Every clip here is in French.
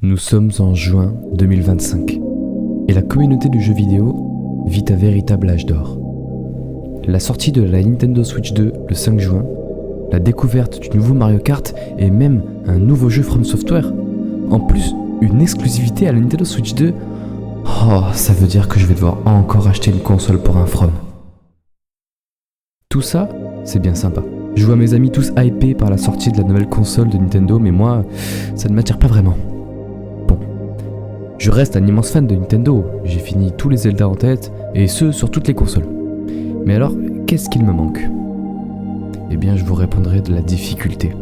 Nous sommes en juin 2025 et la communauté du jeu vidéo vit un véritable âge d'or. La sortie de la Nintendo Switch 2 le 5 juin, la découverte du nouveau Mario Kart et même un nouveau jeu From Software, en plus une exclusivité à la Nintendo Switch 2, oh, ça veut dire que je vais devoir encore acheter une console pour un From. Tout ça, c'est bien sympa. Je vois mes amis tous hypés par la sortie de la nouvelle console de Nintendo, mais moi, ça ne m'attire pas vraiment. Je reste un immense fan de Nintendo, j'ai fini tous les Zelda en tête, et ce sur toutes les consoles. Mais alors, qu'est-ce qu'il me manque ? Eh bien, je vous répondrai de la difficulté.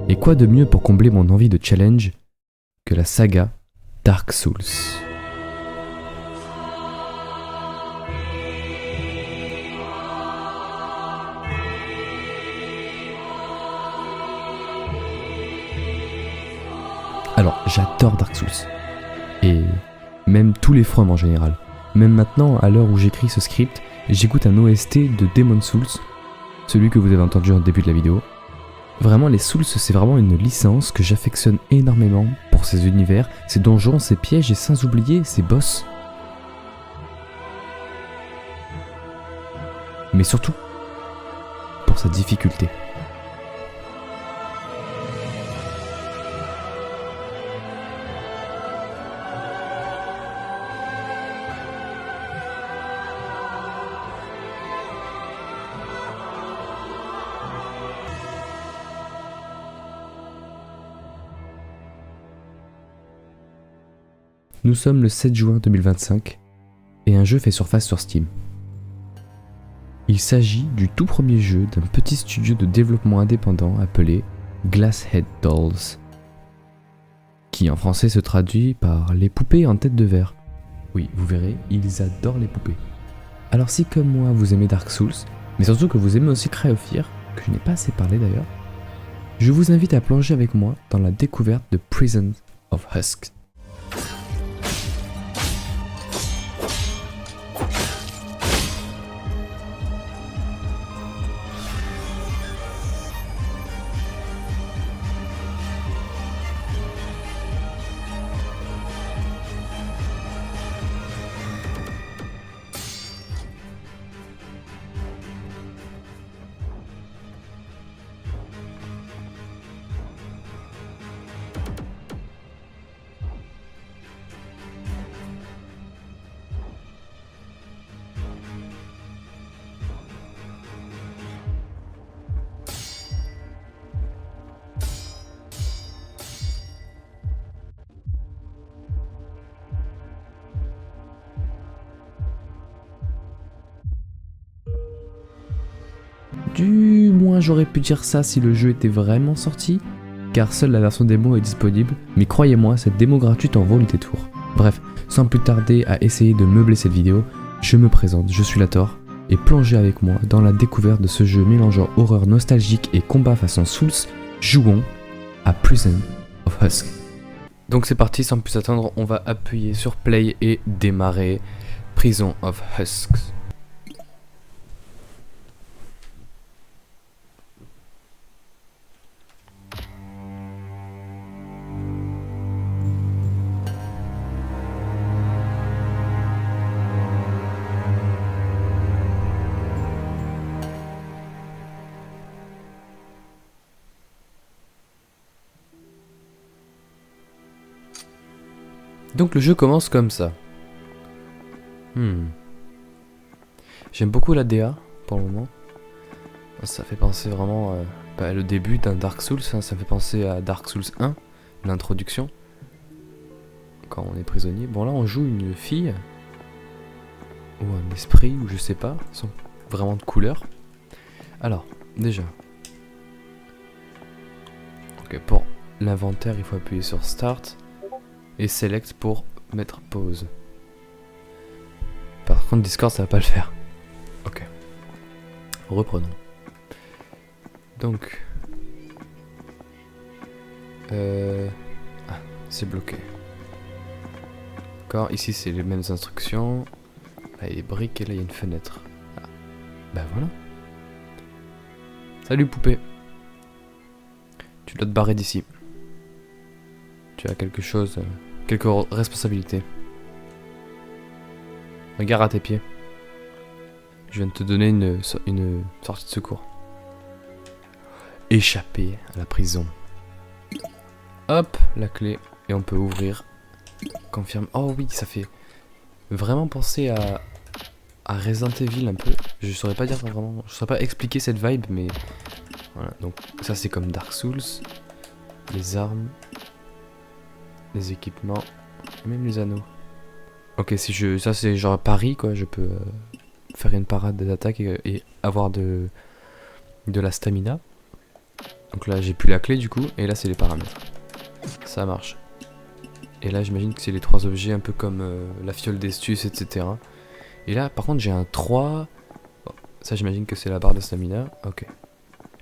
Et quoi de mieux pour combler mon envie de challenge que la saga Dark Souls ? Alors, j'adore Dark Souls. Et même tous les From en général. Même maintenant, à l'heure où j'écris ce script, j'écoute un OST de Demon's Souls, celui que vous avez entendu en début de la vidéo. Vraiment, les Souls, c'est vraiment une licence que j'affectionne énormément pour ses univers, ses donjons, ses pièges et sans oublier ses boss. Mais surtout, pour sa difficulté. Nous sommes le 7 juin 2025 et un jeu fait surface sur Steam. Il s'agit du tout premier jeu d'un petit studio de développement indépendant appelé Glasshead Dolls, qui en français se traduit par les poupées en tête de verre. Oui, vous verrez, ils adorent les poupées. Alors si comme moi vous aimez Dark Souls, mais surtout que vous aimez aussi Cry of Fear, que je n'ai pas assez parlé d'ailleurs, je vous invite à plonger avec moi dans la découverte de Prison of Husk. Du moins j'aurais pu dire ça si le jeu était vraiment sorti, car seule la version démo est disponible, mais croyez-moi, cette démo gratuite en vaut le détour. Bref, sans plus tarder à essayer de meubler cette vidéo, je me présente, je suis Lator, et plongez avec moi dans la découverte de ce jeu mélangeant horreur nostalgique et combat façon Souls, jouons à Prison of Husk. Donc c'est parti, sans plus attendre, on va appuyer sur play et démarrer Prison of Husk. Donc le jeu commence comme ça. J'aime beaucoup la DA pour le moment. Ça fait penser vraiment le début d'un Dark Souls, hein, ça fait penser à Dark Souls 1, l'introduction. Quand on est prisonnier. Bon là on joue une fille. Ou un esprit, ou je sais pas. Ils sont vraiment de couleur. Alors, déjà. Ok, pour l'inventaire il faut appuyer sur Start. Et Select pour mettre pause. Par contre Discord ça va pas le faire. Ok. Reprenons. Donc. Ah, c'est bloqué. D'accord, ici c'est les mêmes instructions. Là il y a des briques et là il y a une fenêtre. Ah. Bah voilà. Salut poupée. Tu dois te barrer d'ici. tu as quelque chose, quelques responsabilités. Regarde à tes pieds. Je viens de te donner une sortie de secours. Échapper à la prison. Hop, la clé. Et on peut ouvrir. Confirme. Oh oui, ça fait vraiment penser à Resident Evil un peu. Je saurais pas dire vraiment. Je saurais pas expliquer cette vibe, mais voilà. Donc ça c'est comme Dark Souls. Les armes, les équipements, et même les anneaux. Ok, si je, ça c'est genre Paris quoi. Je peux faire une parade des attaques et avoir de la stamina. Donc là j'ai plus la clé du coup. Et là c'est les paramètres. Ça marche. Et là j'imagine que c'est les 3 objets un peu comme la fiole d'estus, etc. Et là par contre j'ai un 3. Bon, ça j'imagine que c'est la barre de stamina. Ok.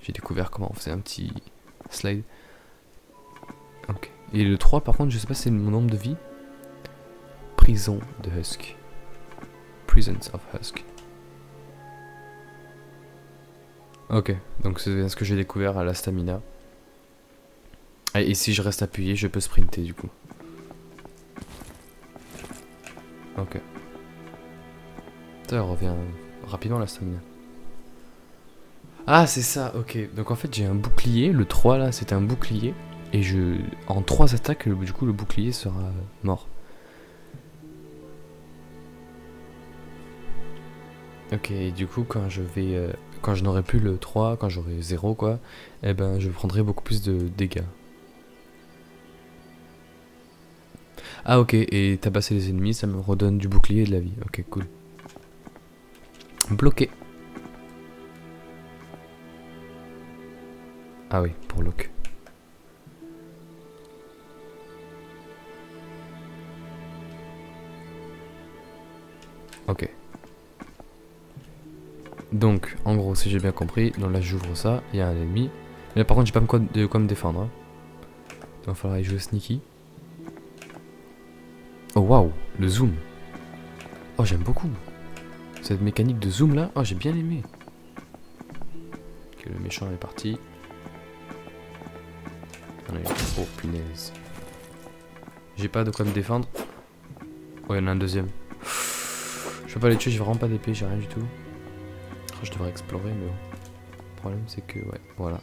J'ai découvert comment on faisait un petit slide. Ok. Et le 3 par contre je sais pas si c'est mon nombre de vie. Prison de Husk. Prisons of Husk. Ok. Donc c'est ce que j'ai découvert à la stamina. Et si je reste appuyé je peux sprinter du coup. Ok. Ça revient rapidement la stamina. Ah c'est ça, ok. Donc en fait j'ai un bouclier, le 3 là c'était un bouclier. Et en 3 attaques du coup le bouclier sera mort. Ok, et du coup quand je n'aurai plus le 3, quand j'aurai 0 quoi, eh ben je prendrai beaucoup plus de dégâts. Ah ok, et tabasser les ennemis, ça me redonne du bouclier et de la vie. Ok, cool. Bloqué. Ah oui, pour lock. Ok. Donc, en gros, si j'ai bien compris, donc là j'ouvre ça, il y a un ennemi. Mais là par contre j'ai pas de quoi me défendre. Hein. Il va falloir y jouer sneaky. Oh waouh, le zoom. Oh j'aime beaucoup. Cette mécanique de zoom là, oh j'ai bien aimé. Ok, le méchant est parti. Oh punaise. J'ai pas de quoi me défendre. Oh il y en a un deuxième. Je peux pas les tuer, j'ai vraiment pas d'épée, j'ai rien du tout. Oh, je devrais explorer mais bon. Le problème c'est que ouais, voilà.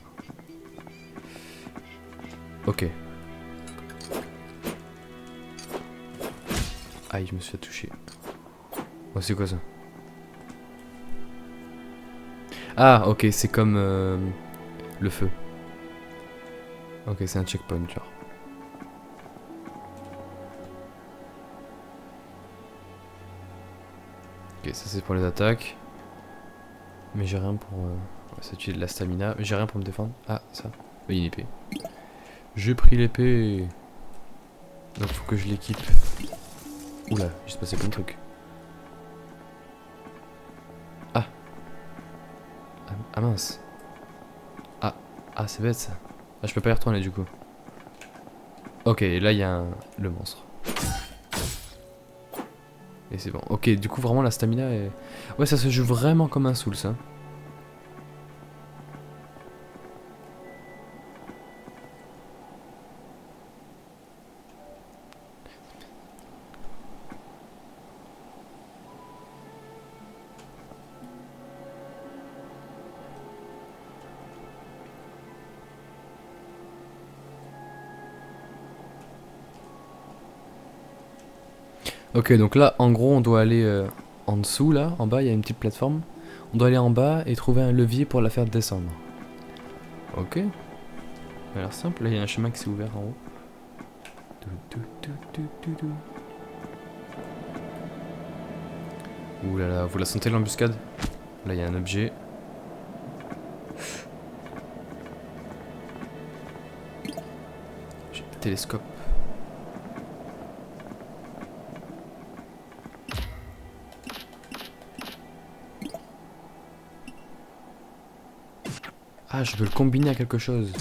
Ok. Aïe, je me suis fait toucher. Oh, c'est quoi ça? Ah, ok, c'est comme le feu. Ok, c'est un checkpoint, genre. Ok, ça c'est pour les attaques. Mais j'ai rien pour... ça tue de la stamina. Mais j'ai rien pour me défendre. Ah, ça. Oui, une épée. J'ai pris l'épée. Donc faut que je l'équipe. Oula, il se passait plein de trucs. Ah. Ah mince. Ah, c'est bête ça. Ah, je peux pas y retourner du coup. Ok, là il y a le monstre. Et c'est bon. Ok, du coup vraiment la stamina est... Ouais, ça se joue vraiment comme un Souls, hein. Ok, donc là, en gros, on doit aller en dessous, là, en bas, il y a une petite plateforme. On doit aller en bas et trouver un levier pour la faire descendre. Ok. Ça a l'air simple, là, il y a un chemin qui s'est ouvert en haut. Ouh là là, vous la sentez l'embuscade? Là, il y a un objet. J'ai le télescope. Ah, je veux le combiner à quelque chose.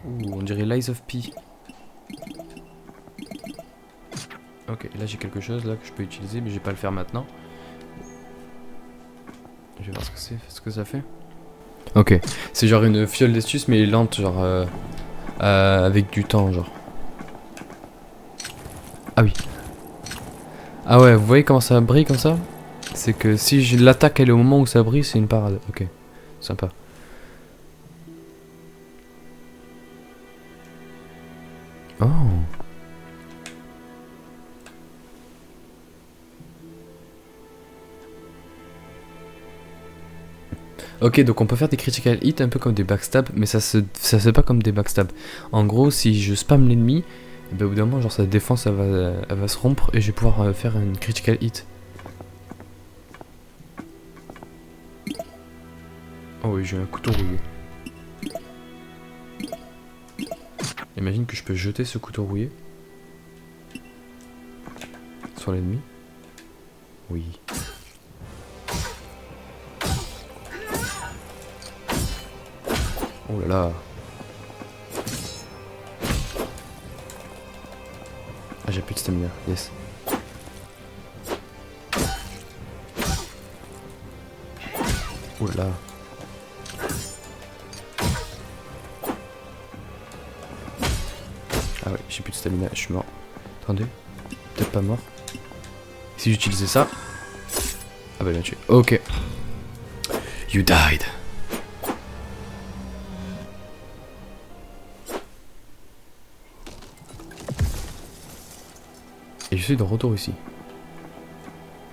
Ouh, on dirait Lies of P. Ok, là j'ai quelque chose là que je peux utiliser, mais je vais pas le faire maintenant. Je vais voir ce que ça fait. Ok, c'est genre une fiole d'estus mais lente, genre avec du temps, genre. Ah oui. Ah ouais, vous voyez comment ça brille comme ça? C'est que si l'attaque elle est au moment où ça brille, c'est une parade. Ok, sympa. Oh. Ok, donc on peut faire des critical hits un peu comme des backstab, mais ça se fait pas comme des backstab. En gros, si je spam l'ennemi, ben au bout d'un moment, genre sa défense elle va se rompre et je vais pouvoir faire une critical hit. Oh oui, j'ai un couteau rouillé. Imagine que je peux jeter ce couteau rouillé sur l'ennemi. Oui. Oh là là. Ah, j'ai plus de stamina, yes. Oh là là. Ah ouais, j'ai plus de stamina, je suis mort. Attendez, peut-être pas mort. Si j'utilisais ça... Ah bah bien tué. Ok. You died. Et je suis de retour ici.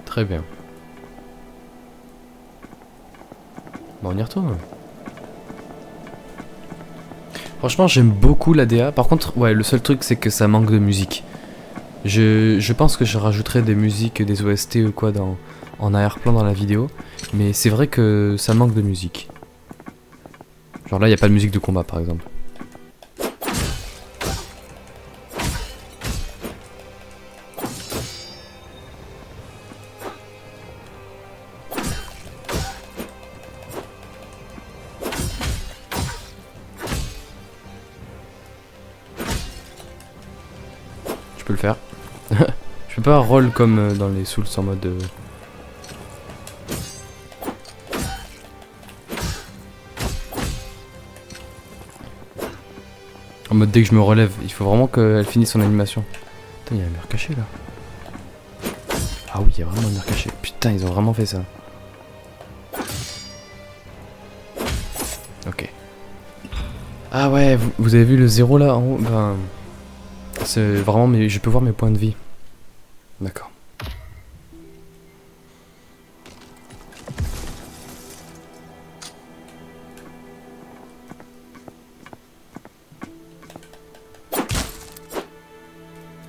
Très bien. Bon, on y retourne. Franchement, j'aime beaucoup l'ADA. Par contre, ouais, le seul truc, c'est que ça manque de musique. Je pense que je rajouterai des musiques, des OST ou quoi en arrière-plan dans la vidéo. Mais c'est vrai que ça manque de musique. Genre là, il n'y a pas de musique de combat, par exemple. Je peux le faire. Je peux pas roll comme dans les Souls en mode... En mode dès que je me relève, il faut vraiment qu'elle finisse son animation. Putain, il y a un mur caché là. Ah oui, il y a vraiment un mur caché. Putain, ils ont vraiment fait ça. Ok. Ah ouais, vous avez vu le 0 là en haut? Ben... C'est vraiment... Mais je peux voir mes points de vie. D'accord.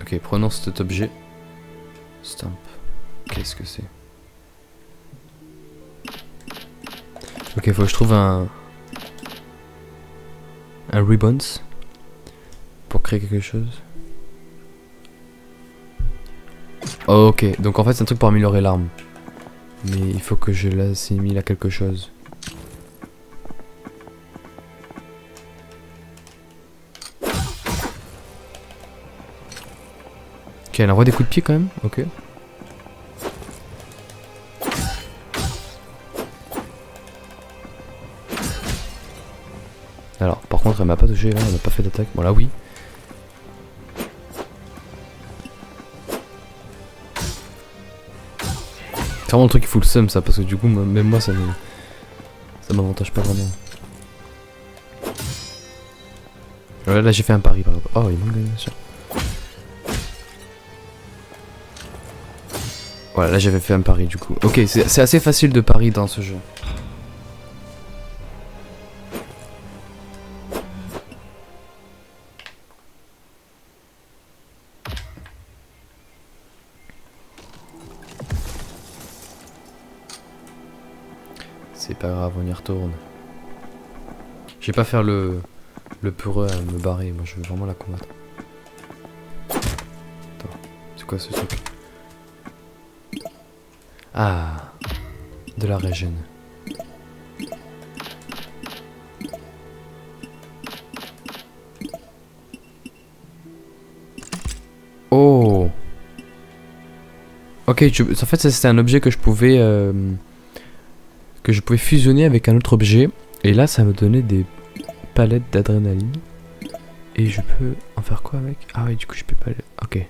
Ok, prenons cet objet. Stamp. Qu'est-ce que c'est? Ok, faut que je trouve un ribbons pour créer quelque chose. Oh, ok, donc en fait c'est un truc pour améliorer l'arme. Mais il faut que je l'assimile à quelque chose. Ok, elle envoie des coups de pied quand même. Ok. Alors, par contre, elle m'a pas touché là, elle m'a pas fait d'attaque. Bon, là, oui. C'est vraiment le truc qui fout le seum, ça, parce que du coup, même moi, ça m'avantage pas vraiment. Voilà, là, j'ai fait un pari par exemple. Oh, il manque bien sûr. Voilà, là, j'avais fait un pari du coup. Ok, c'est assez facile de pari dans ce jeu. C'est pas grave, on y retourne. Je vais pas faire le peureux à me barrer, moi je veux vraiment la combattre. Attends, c'est quoi ce truc? Ah, de la régène. Oh. Ok, en fait ça c'était un objet que je pouvais fusionner avec un autre objet. Et là ça me donnait des palettes d'adrénaline. Et je peux en faire quoi avec? Ah ouais, du coup je peux pas... Ok.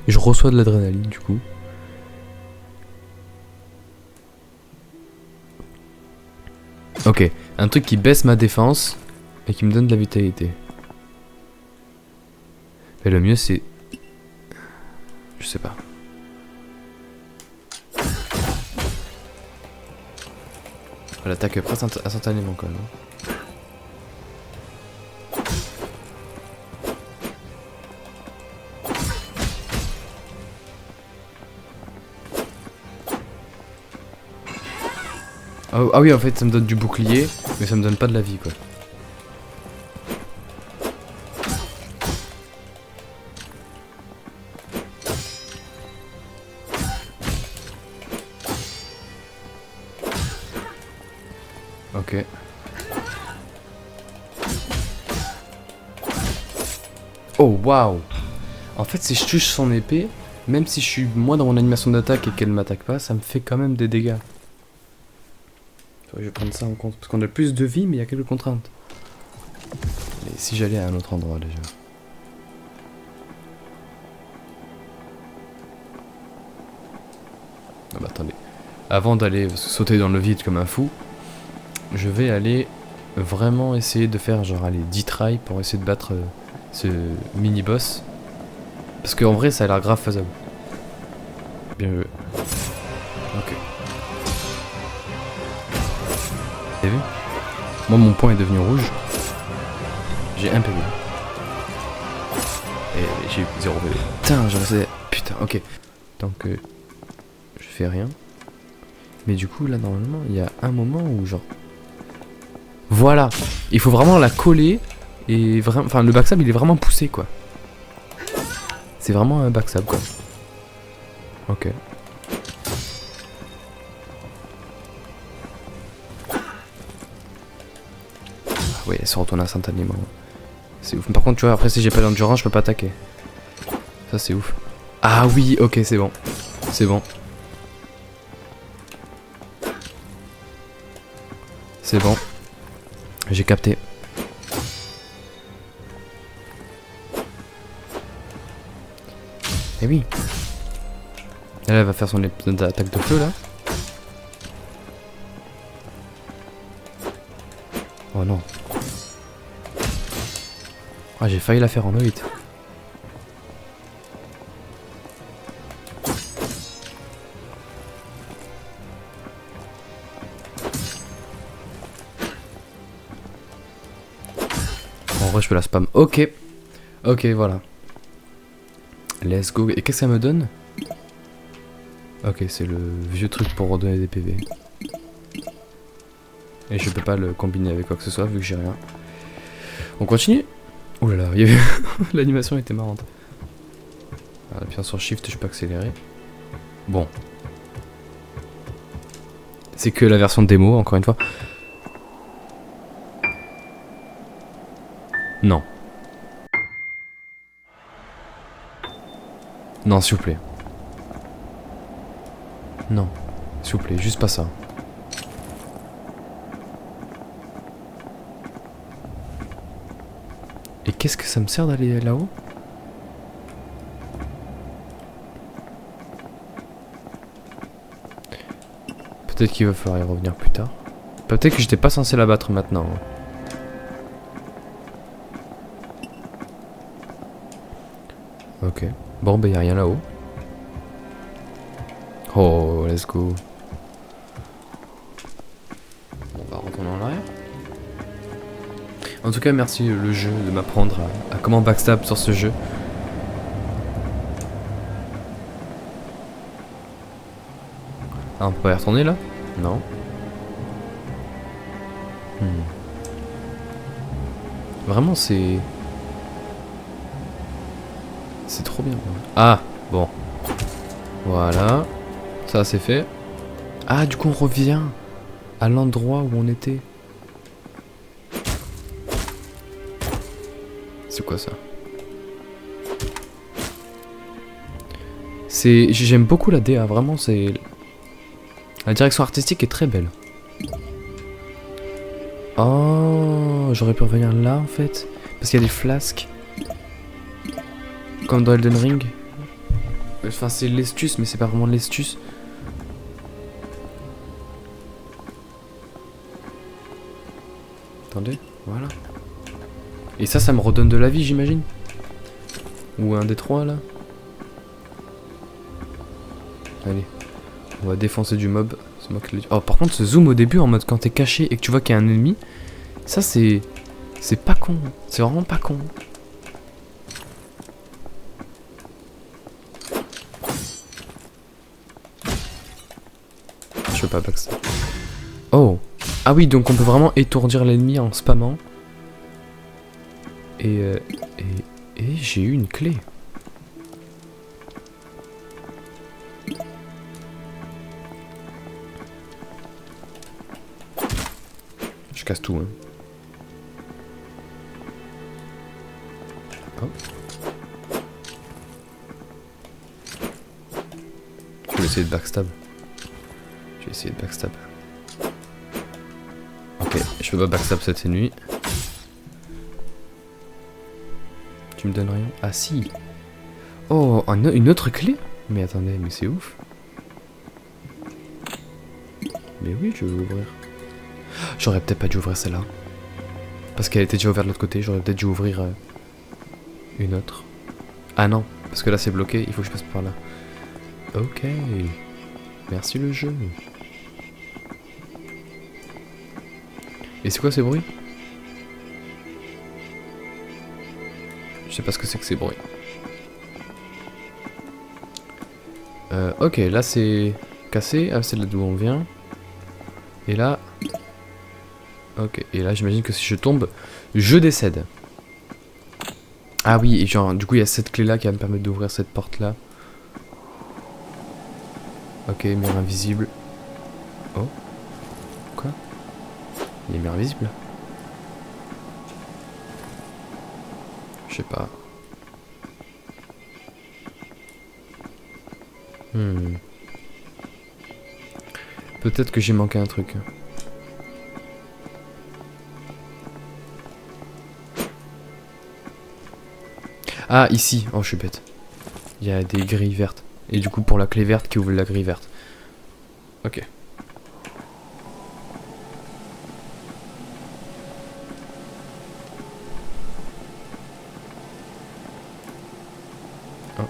Je reçois de l'adrénaline du coup. Ok, un truc qui baisse ma défense et qui me donne de la vitalité. Mais le mieux c'est... Je sais pas. Elle attaque presque instantanément quand même. Ah oui, en fait ça me donne du bouclier, mais ça me donne pas de la vie quoi. Ok. Oh waouh. En fait si je touche son épée, même si je suis moi dans mon animation d'attaque et qu'elle m'attaque pas, ça me fait quand même des dégâts. Je vais prendre ça en compte, parce qu'on a plus de vie mais il y a quelques contraintes. Et si j'allais à un autre endroit déjà. Ah bah attendez. Avant d'aller sauter dans le vide comme un fou, je vais aller vraiment essayer de faire genre allez 10 tries pour essayer de battre ce mini boss. Parce qu'en vrai ça a l'air grave faisable. Bien joué. Ok. T'as vu? Moi mon point est devenu rouge. J'ai un PV. Et j'ai eu 0 PV. Putain, j'ai resté... Putain, ok. Donc je fais rien. Mais du coup là normalement il y a un moment où genre... Voilà. Il faut vraiment la coller. Et vraiment... Enfin le backstab il est vraiment poussé quoi. C'est vraiment un backstab quoi. Ok. Oui, elle se retourne instantanément. C'est ouf. Par contre, tu vois, après, si j'ai pas d'endurance, je peux pas attaquer. Ça, c'est ouf. Ah oui, ok, c'est bon. C'est bon. C'est bon. J'ai capté. Eh oui. Et là, elle va faire son attaque de feu, là. Oh non. Ah, j'ai failli la faire en 8. En vrai, je peux la spam. Ok. Ok, voilà. Let's go. Et qu'est-ce que ça me donne? Ok, c'est le vieux truc pour redonner des PV. Et je peux pas le combiner avec quoi que ce soit vu que j'ai rien. On continue? Ouh là là, l'animation était marrante. En appuyant sur Shift, je peux accélérer. Bon. C'est que la version démo, encore une fois. Non. Non, s'il vous plaît. Non. S'il vous plaît, juste pas ça. Et qu'est-ce que ça me sert d'aller là-haut? Peut-être qu'il va falloir y revenir plus tard. Peut-être que j'étais pas censé la battre maintenant. Ok. Bon, bah y'a rien là-haut. Oh, let's go. On va retourner en arrière. En tout cas, merci le jeu de m'apprendre à comment backstab sur ce jeu. Ah, on peut pas y retourner là? Non. Vraiment, c'est trop bien. Ah, bon. Voilà. Ça, c'est fait. Ah, du coup, on revient à l'endroit où on était. C'est quoi ça? J'aime beaucoup la DA, vraiment, c'est... La direction artistique est très belle. Oh, j'aurais pu revenir là, en fait. Parce qu'il y a des flasques. Comme dans Elden Ring. Enfin, c'est l'estus, mais c'est pas vraiment de l'estus. Attendez, voilà. Et ça me redonne de la vie, j'imagine. Ou un des trois, là. Allez. On va défoncer du mob. C'est moi qui l'ai dit. Oh, par contre, ce zoom au début, en mode quand t'es caché et que tu vois qu'il y a un ennemi, ça, c'est... C'est pas con. C'est vraiment pas con. Je peux pas backstab. Oh. Ah oui, donc on peut vraiment étourdir l'ennemi en spammant. Et j'ai eu une clé. Je casse tout, hein. Oh. Je vais essayer de backstab. Je vais essayer de backstab. Ok, je peux pas backstab cette nuit. Tu me donnes rien? Ah si. Oh, une autre clé? Mais attendez, mais c'est ouf. Mais oui, je vais l'ouvrir. J'aurais peut-être pas dû ouvrir celle-là. Parce qu'elle était déjà ouverte de l'autre côté, j'aurais peut-être dû ouvrir une autre. Ah non, parce que là c'est bloqué, il faut que je passe par là. Ok. Merci le jeu. Et c'est quoi ces bruits? Je sais pas ce que c'est que ces bruits. Ok, là c'est cassé. Ah, c'est là d'où on vient. Et là... Ok, et là j'imagine que si je tombe, je décède. Ah oui, et genre, du coup il y a cette clé là qui va me permettre d'ouvrir cette porte là. Ok, mur invisible. Oh. Quoi? Il y a mur invisible là? Je sais pas. Peut-être que j'ai manqué un truc. Ah, ici. Oh, je suis bête. Il y a des grilles vertes. Et du coup, pour la clé verte qui ouvre la grille verte. Ok. Oh.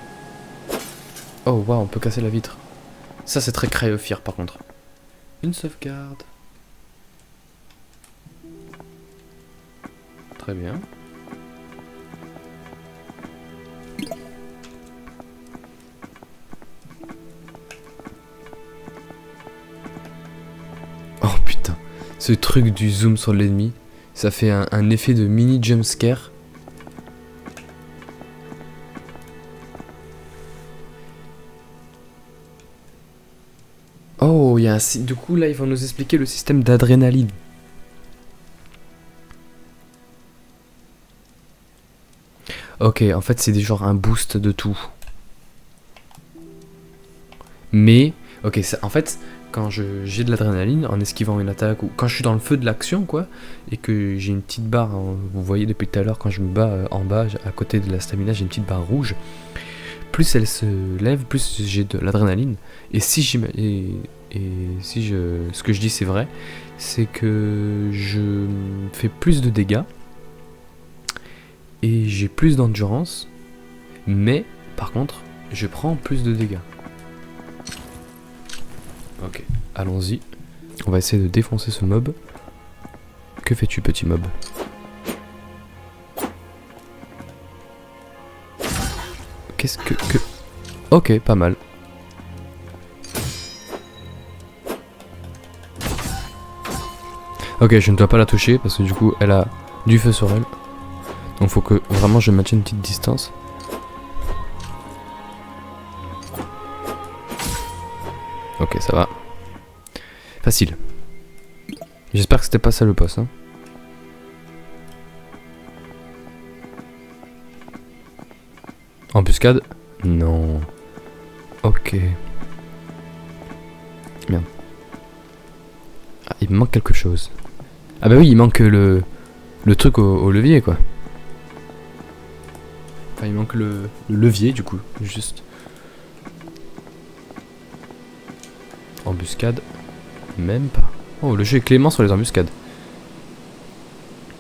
Oh, waouh, on peut casser la vitre. Ça, c'est très Cryofear, par contre. Une sauvegarde. Très bien. Oh putain, ce truc du zoom sur l'ennemi, ça fait un effet de mini jumpscare. Oh, il y a un... Du coup, là, ils vont nous expliquer le système d'adrénaline. Ok, en fait, c'est genre un boost de tout. Mais, ok, en fait, quand j'ai de l'adrénaline en esquivant une attaque, ou quand je suis dans le feu de l'action, quoi, et que j'ai une petite barre, hein, vous voyez depuis tout à l'heure, quand je me bats en bas, à côté de la stamina, j'ai une petite barre rouge. Plus elle se lève, plus j'ai de l'adrénaline. Et si ce que je dis c'est vrai, c'est que je fais plus de dégâts et j'ai plus d'endurance, mais par contre, je prends plus de dégâts. Ok, allons-y. On va essayer de défoncer ce mob. Que fais-tu, petit mob? Qu'est-ce que... Ok, pas mal. Ok, je ne dois pas la toucher parce que du coup, elle a du feu sur elle. Donc faut que vraiment je maintienne une petite distance. Ok, ça va. Facile. J'espère que c'était pas ça le boss, hein. Embuscade? Non. Ok. Merde. Ah, il me manque quelque chose. Ah bah oui, il manque le truc au levier, quoi. Enfin, il manque le levier, du coup, juste. Embuscade. Même pas. Oh, le jeu est clément sur les embuscades.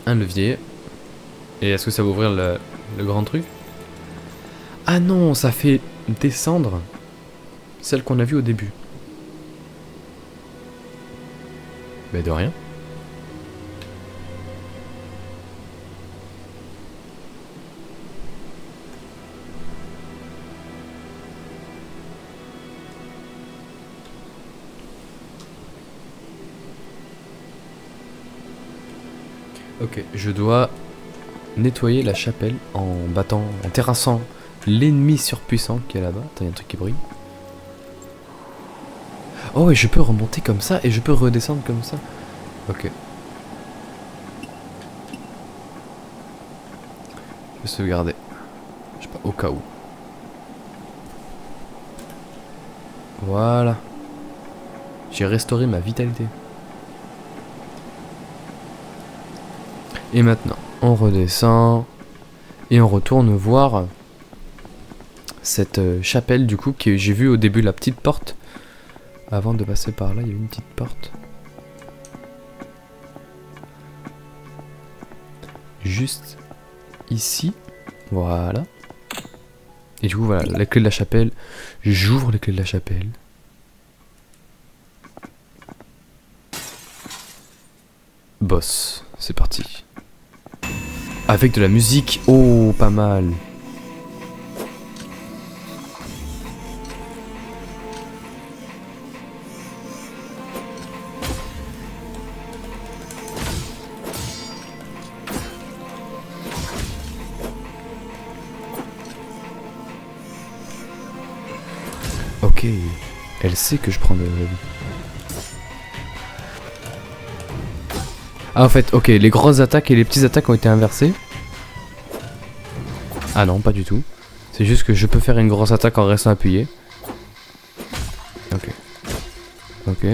Un levier. Et est-ce que ça va ouvrir le grand truc? Ah non, ça fait descendre celle qu'on a vue au début. Mais de rien. Ok, je dois nettoyer la chapelle en battant, en terrassant l'ennemi surpuissant qui est là-bas. Attends, il y a un truc qui brille. Oh, et je peux remonter comme ça et je peux redescendre comme ça. Ok. Je vais sauvegarder. Je sais pas, au cas où. Voilà. J'ai restauré ma vitalité. Et maintenant, on redescend. Et on retourne voir cette chapelle du coup que j'ai vu au début, la petite porte. Avant de passer par là, il y a une petite porte. Juste ici. Voilà. Et du coup, voilà, la clé de la chapelle. J'ouvre les clés de la chapelle. Boss, c'est parti. Avec de la musique, oh, pas mal. Ok, elle sait que je prends de la vie. Ah, en fait, ok, les grosses attaques et les petites attaques ont été inversées. Ah non, pas du tout. C'est juste que je peux faire une grosse attaque en restant appuyé. Ok. Ok.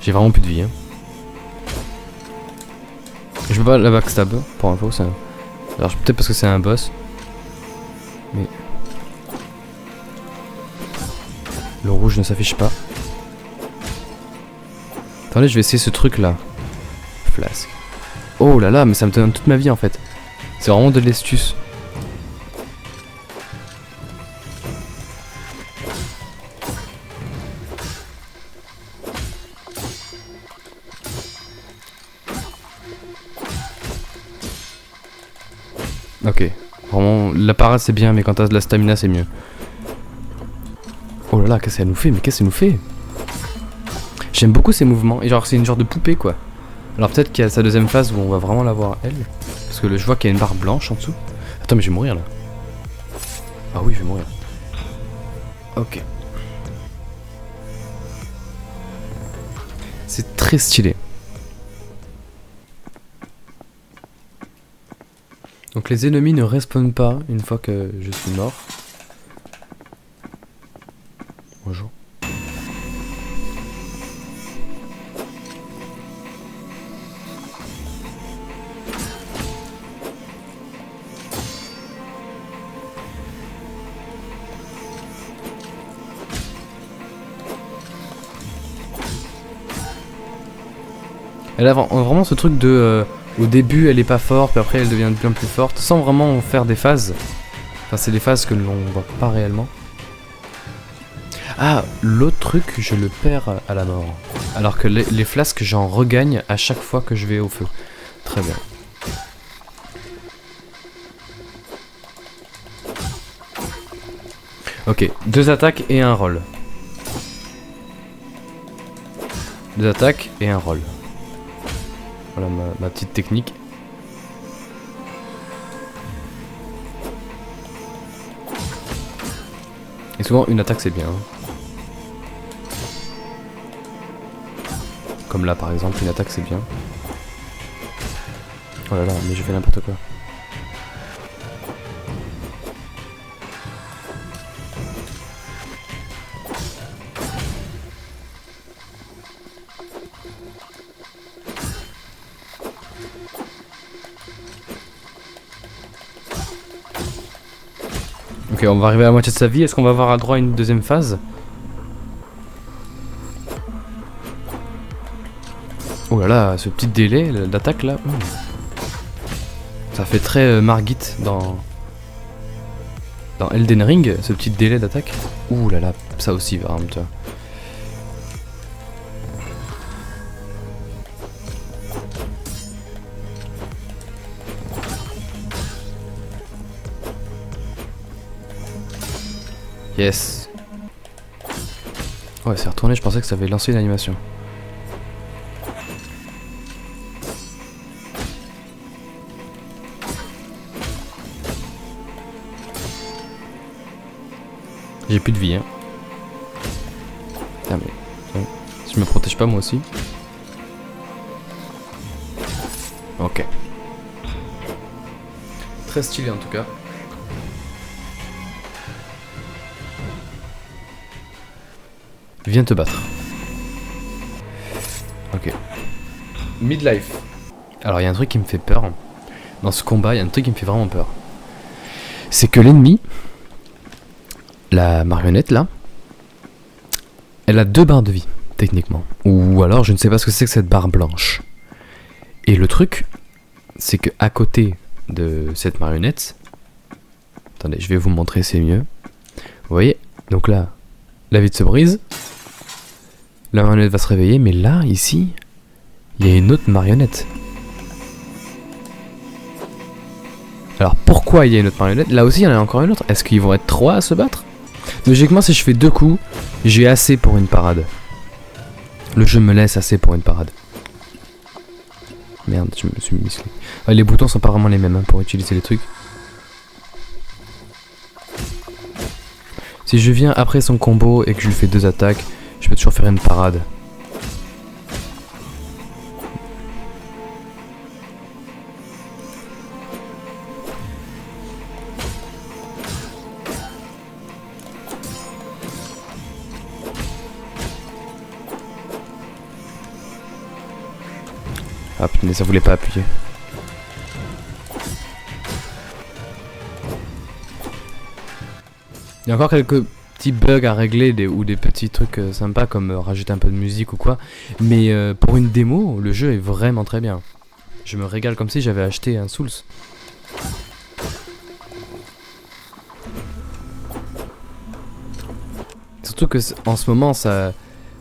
J'ai vraiment plus de vie. Hein. Je peux pas la backstab, pour info. Alors peut-être parce que c'est un boss. Mais... le rouge ne s'affiche pas. Attendez, je vais essayer ce truc là. Flasque. Oh là là, mais ça me donne toute ma vie en fait. C'est vraiment de l'estus. Ok. Vraiment, la parade c'est bien, mais quand t'as de la stamina c'est mieux. Oh là là, qu'est-ce qu'elle nous fait? Mais qu'est-ce qu'elle nous fait? J'aime beaucoup ces mouvements. Et genre, c'est une genre de poupée quoi. Alors peut-être qu'il y a sa deuxième phase où on va vraiment la voir elle. Parce que je vois qu'il y a une barre blanche en dessous. Attends, mais je vais mourir là. Ah oui, je vais mourir. Ok. C'est très stylé. Donc les ennemis ne respawnent pas une fois que je suis mort. Bonjour. Elle a vraiment ce truc de... au début elle est pas forte, puis après elle devient bien plus forte, sans vraiment faire des phases. Enfin c'est des phases que l'on voit pas réellement. Ah, l'autre truc, je le perds à la mort. Alors que les flasques, j'en regagne à chaque fois que je vais au feu. Très bien. Ok, 2 attaques et un roll. 2 attaques et un roll. Voilà ma petite technique. Et souvent une attaque c'est bien. Comme là par exemple, une attaque c'est bien. Oh là là, mais je fais n'importe quoi. on va arriver à la moitié de sa vie. Est-ce qu'on va avoir droit à une deuxième phase? Oh là là, ce petit délai d'attaque là. Ça fait très Margit dans Elden Ring, ce petit délai d'attaque. Ouh là là, ça aussi, vraiment, tu vois. Yes. Ouais, c'est retourné, je pensais que ça avait lancé une animation. J'ai plus de vie, hein. Putain, mais... Si je me protège pas moi aussi. Ok. Très stylé en tout cas. Viens te battre. Ok. Midlife. Alors il y a un truc qui me fait peur. Dans ce combat, il y a un truc qui me fait vraiment peur. C'est que l'ennemi, la marionnette là, elle a 2 barres de vie, techniquement. Ou alors je ne sais pas ce que c'est que cette barre blanche. Et le truc, c'est que à côté de cette marionnette, attendez, je vais vous montrer, c'est mieux. Vous voyez, donc là, la vitre se brise. La marionnette va se réveiller, mais là, ici, il y a une autre marionnette. Alors pourquoi il y a une autre marionnette? Là aussi, il y en a encore une autre. Est-ce qu'ils vont être 3 à se battre? Logiquement, si je fais 2 coups, j'ai assez pour une parade. Le jeu me laisse assez pour une parade. Merde, je me suis misclé. Ouais, les boutons sont pas vraiment les mêmes hein, pour utiliser les trucs. Si je viens après son combo et que je lui fais 2 attaques, je peux toujours faire une parade. Ah putain, ça voulait pas appuyer. Il y a encore quelques petits bugs à régler ou des petits trucs sympas comme rajouter un peu de musique ou quoi. Mais pour une démo, le jeu est vraiment très bien. Je me régale comme si j'avais acheté un Souls. Surtout que en ce moment, ça,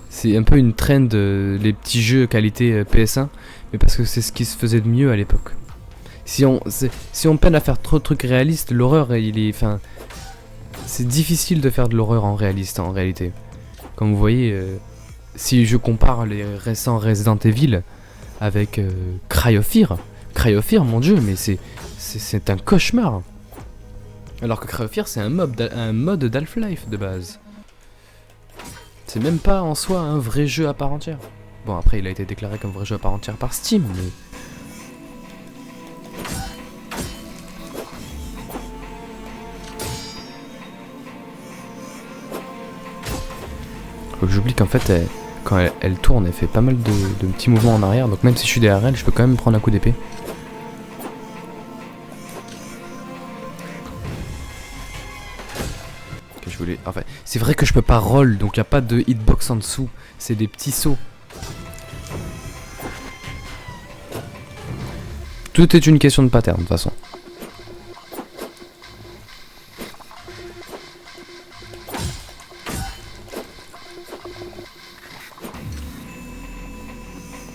c'est un peu une trend les petits jeux qualité PS1, mais parce que c'est ce qui se faisait de mieux à l'époque. Si on peine à faire trop de trucs réalistes, l'horreur, il est, enfin, c'est difficile de faire de l'horreur en réaliste en réalité. Comme vous voyez, si je compare les récents Resident Evil avec Cry of Fear, mon dieu, mais c'est un cauchemar. Alors que Cry of Fear, c'est un mode d'Half-Life de base. C'est même pas en soi un vrai jeu à part entière. Bon, après, il a été déclaré comme vrai jeu à part entière par Steam, mais... Faut que j'oublie qu'en fait, quand elle tourne, elle fait pas mal de petits mouvements en arrière, donc même si je suis derrière elle, je peux quand même prendre un coup d'épée. Je voulais... Enfin, c'est vrai que je peux pas roll, donc il n'y a pas de hitbox en dessous, c'est des petits sauts. Tout est une question de pattern, de toute façon.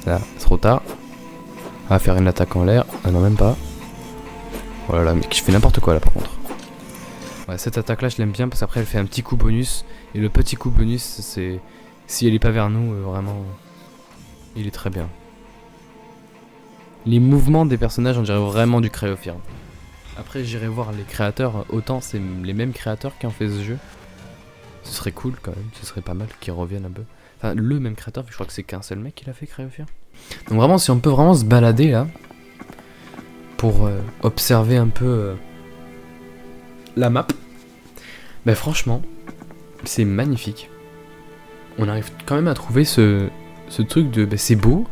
Là, c'est trop tard. On va faire une attaque en l'air. Ah non, même pas. Oh là là, mais je fais n'importe quoi là par contre. Ouais, cette attaque là je l'aime bien parce qu'après elle fait un petit coup bonus. Et le petit coup bonus, c'est... Si elle est pas vers nous, vraiment... Il est très bien. Les mouvements des personnages, on dirait vraiment du Cry of Fear. Après j'irai voir les créateurs, autant c'est les mêmes créateurs qui ont fait ce jeu. Ce serait cool quand même, ce serait pas mal qu'ils reviennent un peu. Enfin le même créateur, je crois que c'est qu'un seul mec qui l'a fait, Cry of Fear. Donc vraiment si on peut vraiment se balader là, pour observer un peu la map, ben franchement, c'est magnifique. On arrive quand même à trouver ce truc de... Ben c'est beau,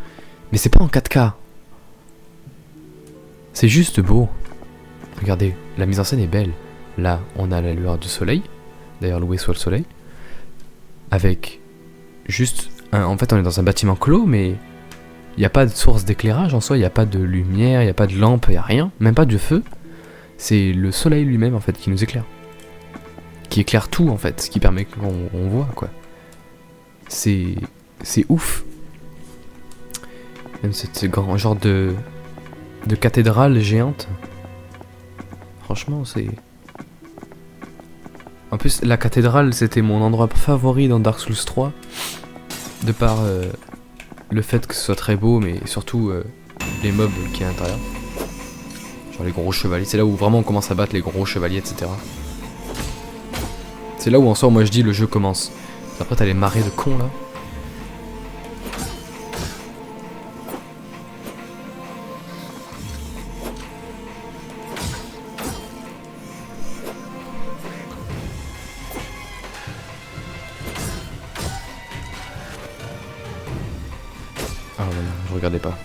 mais c'est pas en 4K. C'est juste beau. Regardez, la mise en scène est belle. Là, on a la lueur du soleil. D'ailleurs, loué soit le soleil. Avec juste... en fait, on est dans un bâtiment clos, mais... Il n'y a pas de source d'éclairage en soi, il n'y a pas de lumière, il n'y a pas de lampe, il n'y a rien. Même pas de feu. C'est le soleil lui-même, en fait, qui nous éclaire. Qui éclaire tout, en fait, ce qui permet qu'on voit, quoi. C'est ouf. Même ce grand genre de cathédrale géante. Franchement, c'est... En plus, la cathédrale, c'était mon endroit favori dans Dark Souls 3. De par le fait que ce soit très beau, mais surtout les mobs qui est à l'intérieur. Genre les gros chevaliers. C'est là où vraiment on commence à battre les gros chevaliers, etc. C'est là où en soi, moi je dis, le jeu commence. Après, t'as les marées de cons, là. Ah non, je regardais pas.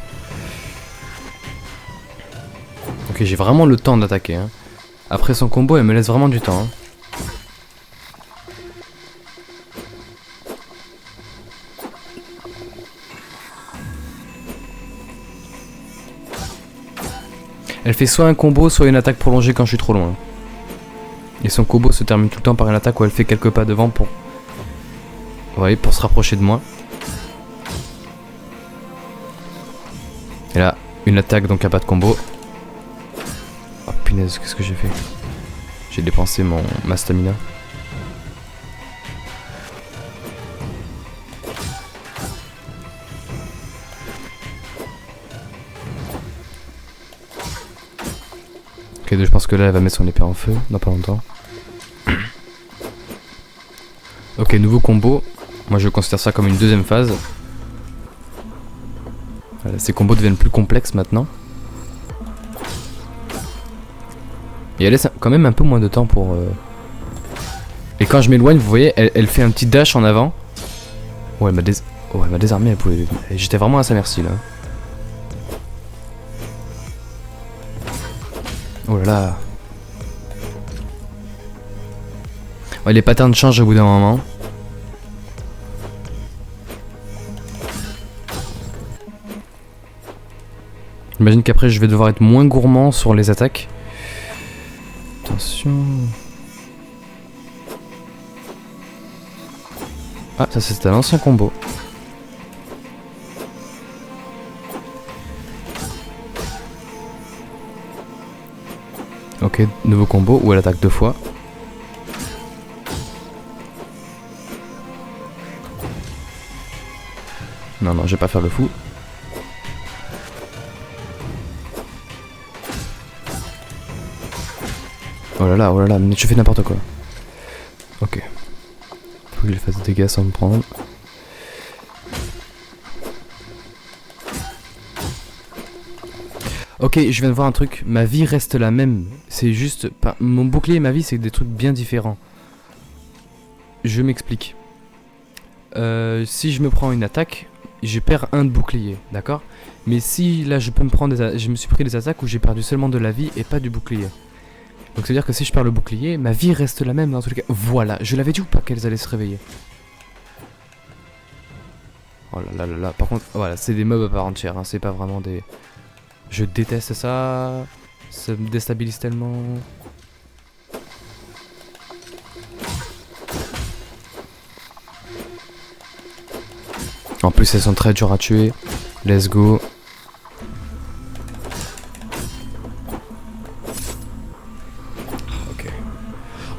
Ok, j'ai vraiment le temps d'attaquer. Hein. Après son combo, elle me laisse vraiment du temps. Hein. Elle fait soit un combo, soit une attaque prolongée quand je suis trop loin. Et son combo se termine tout le temps par une attaque où elle fait quelques pas devant pour... Vous voyez, pour se rapprocher de moi. Et là, une attaque, donc il n'y a pas de combo. Oh punaise, qu'est-ce que j'ai fait? J'ai dépensé ma stamina. Ok, je pense que là, elle va mettre son épée en feu, dans pas longtemps. Ok, nouveau combo. Moi, je considère ça comme une deuxième phase. Voilà, ces combos deviennent plus complexes maintenant. Et elle laisse quand même un peu moins de temps pour... Et quand je m'éloigne, vous voyez, elle fait un petit dash en avant. Oh, elle m'a désarmé, elle pouvait... J'étais vraiment à sa merci, là. Oh là là. Ouais, les patterns changent au bout d'un moment. J'imagine qu'après je vais devoir être moins gourmand sur les attaques. Attention. Ah, ça c'est un ancien combo. Ok, nouveau combo où elle attaque 2 fois. Non, non, je vais pas faire le fou. Oh là là, mais tu fais n'importe quoi. Ok. Faut que je fasse des dégâts sans me prendre. Ok, je viens de voir un truc. Ma vie reste la même. C'est juste... Mon bouclier et ma vie, c'est des trucs bien différents. Je m'explique. Si je me prends une attaque, je perds un de bouclier, d'accord? Mais si là je peux me prendre je me suis pris des attaques où j'ai perdu seulement de la vie et pas du bouclier. Donc c'est à dire que si je perds le bouclier, ma vie reste la même dans tous les cas. Voilà, je l'avais dit ou pas qu'elles allaient se réveiller? Oh là là là là, par contre, voilà, c'est des mobs à part entière, hein, c'est pas vraiment des... Je déteste ça, ça me déstabilise tellement. En plus elles sont très dures à tuer. Let's go. Ok.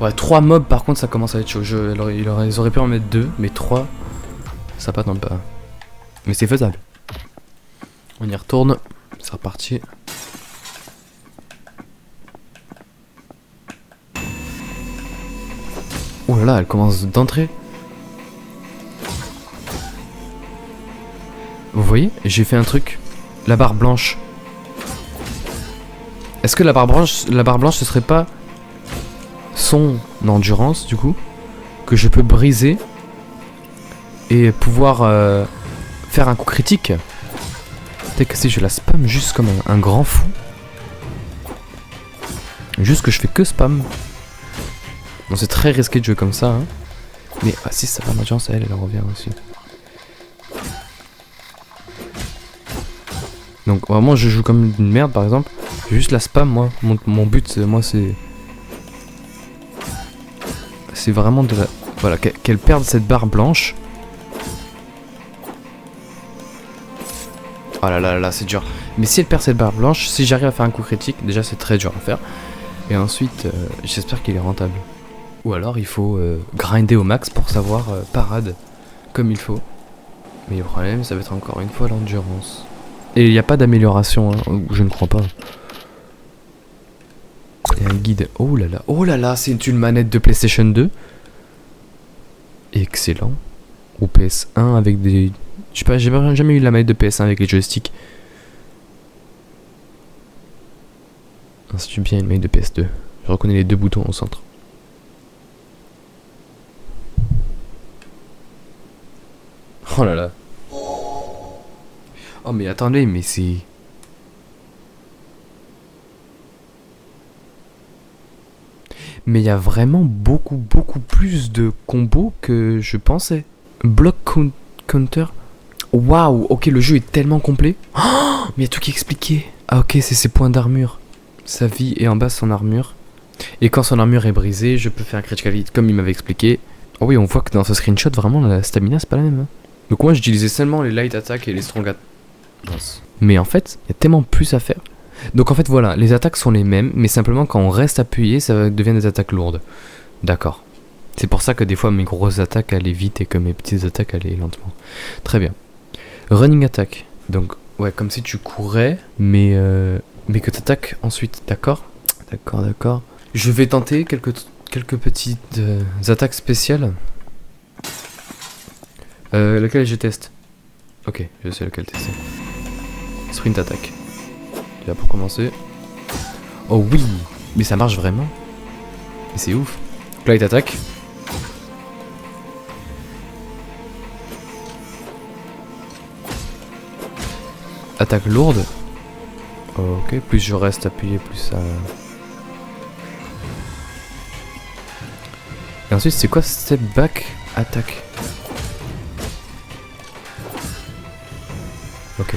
Ouais, 3 mobs par contre ça commence à être chaud. Ils auraient pu en mettre 2, mais 3, ça pas dans le pas. Mais c'est faisable. On y retourne. C'est reparti. Oh là là, elle commence d'entrer. Vous voyez, j'ai fait un truc. La barre blanche. Est-ce que la barre blanche, ce serait pas son endurance, du coup, que je peux briser et pouvoir faire un coup critique? Peut-être que si je la spam juste comme un grand fou. Juste que je fais que spam. Bon, c'est très risqué de jouer comme ça, hein. Mais ah, si ça va, ma chance, elle revient aussi. Donc vraiment, je joue comme une merde, par exemple. J'ai juste la spam, moi. Mon but, moi, c'est... C'est vraiment de la... Voilà, qu'elle perde cette barre blanche. Oh là là là, c'est dur. Mais si elle perd cette barre blanche, si j'arrive à faire un coup critique, déjà c'est très dur à faire. Et ensuite, j'espère qu'il est rentable. Ou alors il faut grinder au max pour savoir parade comme il faut. Mais le problème, ça va être encore une fois l'endurance. Et il n'y a pas d'amélioration, hein, je ne crois pas. Il y a un guide. Oh là là, c'est une manette de PlayStation 2. Excellent. Ou PS1 avec des... Je sais pas, j'ai jamais eu la manette de PS1 avec les joysticks. C'est bien une manette de PS2. Je reconnais les deux boutons au centre. Oh là là. Oh mais attendez, mais c'est... Mais il y a vraiment beaucoup plus de combos que je pensais. Block counter. Waouh, ok, le jeu est tellement complet. Oh, mais il y a tout qui est expliqué. Ah ok, c'est ses points d'armure. Sa vie et en bas son armure. Et quand son armure est brisée, je peux faire un critical hit comme il m'avait expliqué. Oh oui, on voit que dans ce screenshot, vraiment, la stamina, c'est pas la même. Hein. Donc moi, j'utilisais seulement les light attack et les strong attack. Mais en fait, il y a tellement plus à faire. Donc en fait, voilà, les attaques sont les mêmes, mais simplement quand on reste appuyé, ça devient des attaques lourdes. D'accord. C'est pour ça que des fois, mes grosses attaques allaient vite et que mes petites attaques allaient lentement. Très bien. Running attack. Donc, ouais, comme si tu courais, mais que t'attaques ensuite. D'accord. Je vais tenter quelques petites attaques spéciales. Laquelle je teste? Ok, je sais lequel tester. Sprint attack. Déjà pour commencer. Oh oui, mais ça marche vraiment. Mais c'est ouf. Light attack. Attaque lourde. Ok, plus je reste appuyé, plus ça... Et ensuite, c'est quoi step back attack? Ok.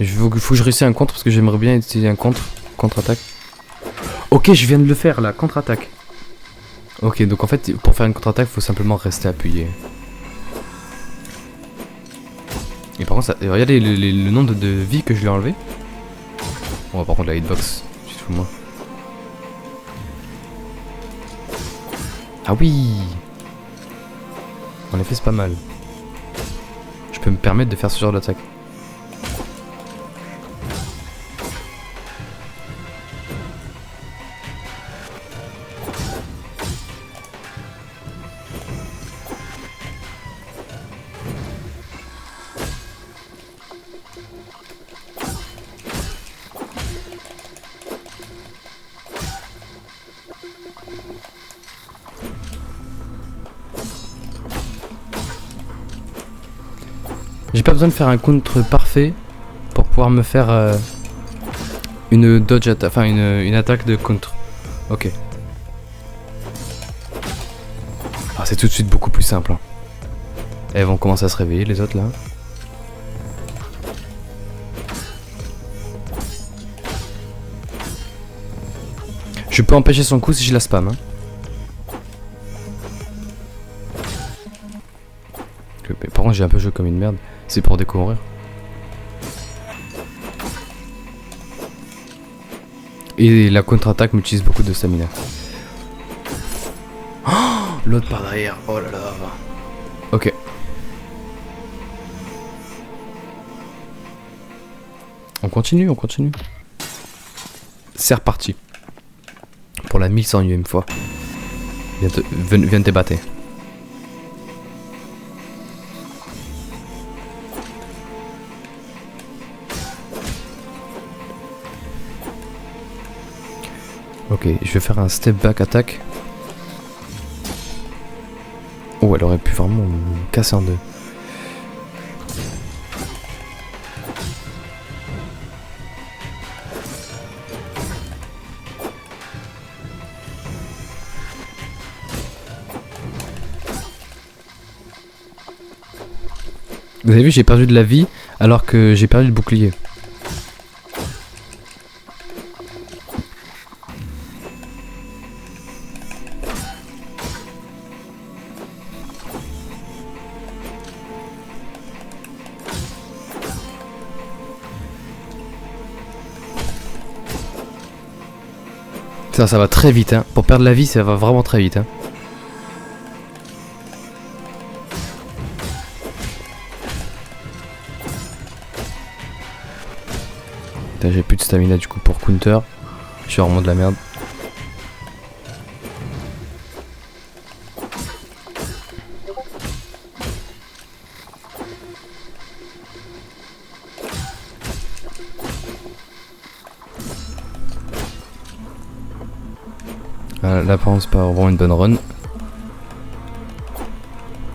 Il faut que je réussisse un contre parce que j'aimerais bien utiliser un contre-attaque. Ok, je viens de le faire là, contre-attaque. Ok, donc en fait, pour faire une contre-attaque, il faut simplement rester appuyé. Et par contre, ça, regardez le nombre de vies que je lui ai enlevé. Bon, par contre, la hitbox, tu te fous de moi. Ah oui! En effet, c'est pas mal. Je peux me permettre de faire ce genre d'attaque. J'ai pas besoin de faire un contre parfait pour pouvoir me faire une dodge attaque, enfin une attaque de contre. Ok. Ah, c'est tout de suite beaucoup plus simple. Hein. Elles vont commencer à se réveiller, les autres là. Je peux empêcher son coup si je la spam. Hein. Mais par contre, j'ai un peu joué comme une merde. C'est pour découvrir. Et la contre-attaque m'utilise beaucoup de stamina. Oh, l'autre par derrière. Oh là là. Ok. On continue. C'est reparti. Pour la 1101ème fois. Viens te battre. Ok, je vais faire un step back attack. Oh, elle aurait pu vraiment me casser en deux. Vous avez vu, j'ai perdu de la vie alors que j'ai perdu le bouclier. Ça va très vite, hein. Pour perdre la vie, ça va vraiment très vite, hein. Putain, j'ai plus de stamina du coup pour counter. Je suis vraiment de la merde. Là par contre c'est pas vraiment une bonne run.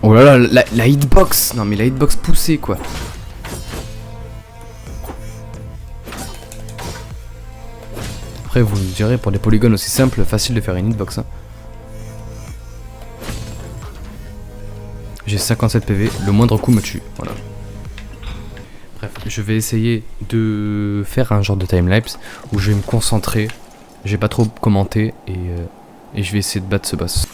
Oh là là, la hitbox. Non mais la hitbox poussée quoi. Après vous me direz, pour des polygones aussi simples, facile de faire une hitbox, hein. J'ai 57 PV, le moindre coup me tue, voilà. Bref, je vais essayer de faire un genre de timelapse où je vais me concentrer, je vais pas trop commenter et je vais essayer de battre ce boss.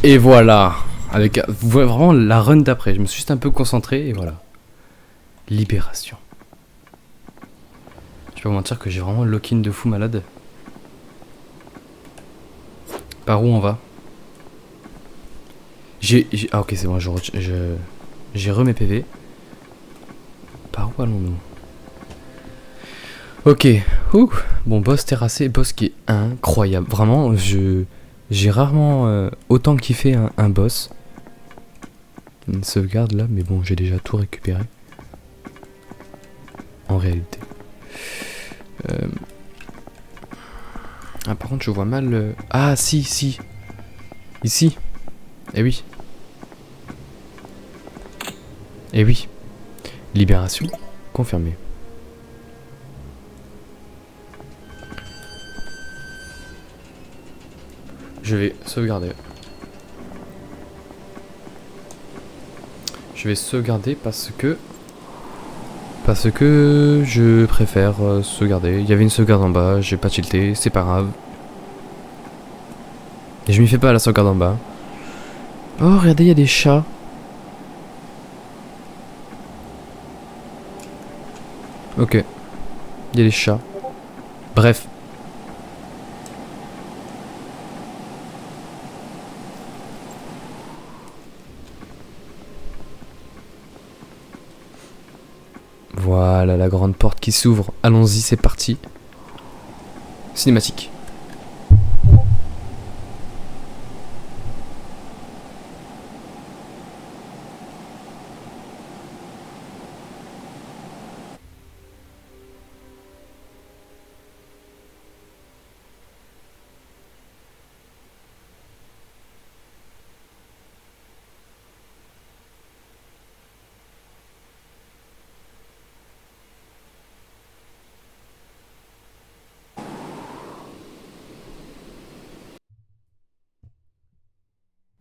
Et voilà. Avec vous voyez vraiment la run d'après. Je me suis juste un peu concentré et voilà. Libération. Je vais pas vous mentir que j'ai vraiment le lock-in de fou malade. Par où on va? Ah ok c'est bon, j'ai remis PV. Par où allons-nous? Ok, ouh. Bon, boss terrassé, boss qui est incroyable. Vraiment, j'ai rarement autant kiffé un boss. Une sauvegarde là, mais bon, j'ai déjà tout récupéré. En réalité. Ah, par contre, je vois mal. Ah, si, si. Ici. Eh oui. Eh oui. Libération confirmée. Je vais sauvegarder. Je vais sauvegarder parce que je préfère sauvegarder. Il y avait une sauvegarde en bas, j'ai pas tilté, c'est pas grave. Et je m'y fais pas à la sauvegarde en bas. Oh, regardez, il y a des chats. Ok. Il y a des chats. Bref. Voilà la grande porte qui s'ouvre. Allons-y, c'est parti. Cinématique.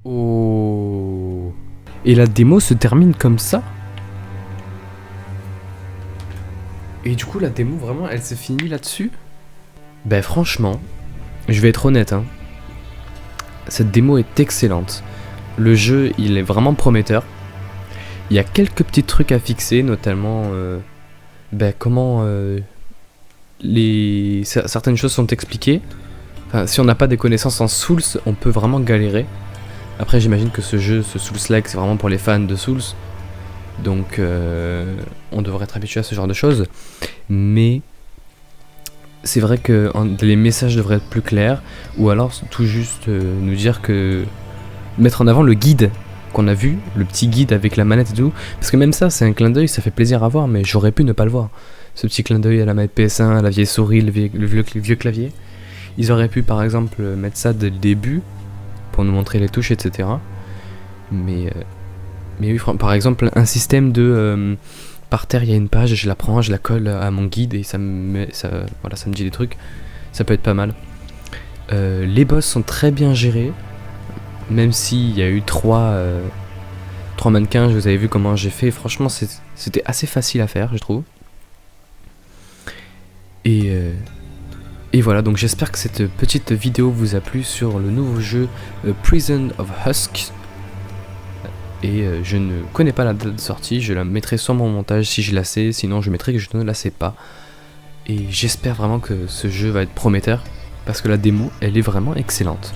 Oh. Et la démo se termine comme ça? Et du coup, la démo, vraiment, elle s'est finie là-dessus? Ben franchement, je vais être honnête, hein. Cette démo est excellente. Le jeu, il est vraiment prometteur. Il y a quelques petits trucs à fixer, notamment comment certaines choses sont expliquées. Enfin, si on n'a pas des connaissances en Souls, on peut vraiment galérer. Après, j'imagine que ce jeu, ce Souls-like, c'est vraiment pour les fans de Souls. Donc, on devrait être habitué à ce genre de choses. Mais c'est vrai que les messages devraient être plus clairs. Ou alors, tout juste nous dire que... mettre en avant le guide qu'on a vu, le petit guide avec la manette et tout. Parce que même ça, c'est un clin d'œil, ça fait plaisir à voir, mais j'aurais pu ne pas le voir. Ce petit clin d'œil à la manette PS1, à la vieille souris, le vieux clavier. Ils auraient pu par exemple mettre ça dès le début, pour nous montrer les touches, etc. Mais oui, par exemple, un système de... par terre, il y a une page, je la prends, je la colle à mon guide et ça me dit des trucs. Ça peut être pas mal. Les boss sont très bien gérés. Même s'il y a eu 3 mannequins, vous avez vu comment j'ai fait. Franchement, c'était assez facile à faire, je trouve. Et voilà, donc j'espère que cette petite vidéo vous a plu sur le nouveau jeu Prison of Husks. Et je ne connais pas la date de sortie, je la mettrai sur mon montage si je la sais, sinon je mettrai que je ne la sais pas. Et j'espère vraiment que ce jeu va être prometteur, parce que la démo, elle est vraiment excellente.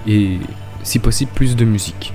Et si possible, plus de musique.